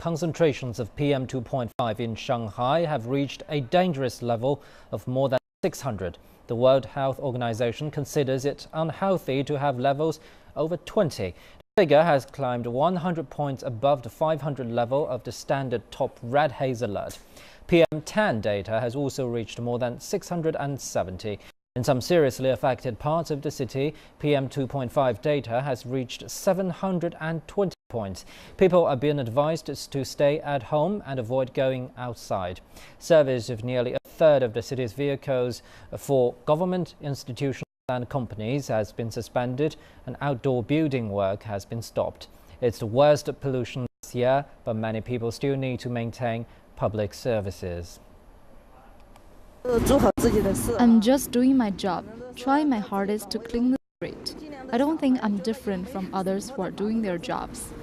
Concentrations of PM 2.5 in Shanghai have reached a dangerous level of more than 600. The World Health Organization considers it unhealthy to have levels over 20. The figure has climbed 100 points above the 500 level of the standard top red haze alert. PM10 data has also reached more than 670. In some seriously affected parts of the city, PM 2.5 data has reached 720 points. People are being advised to stay at home and avoid going outside. Service of nearly a third of the city's vehicles for government institutions and companies has been suspended, and outdoor building work has been stopped. It's the worst pollution this year, but many people still need to maintain public services. I'm just doing my job, trying my hardest to clean the street. I don't think I'm different from others who are doing their jobs.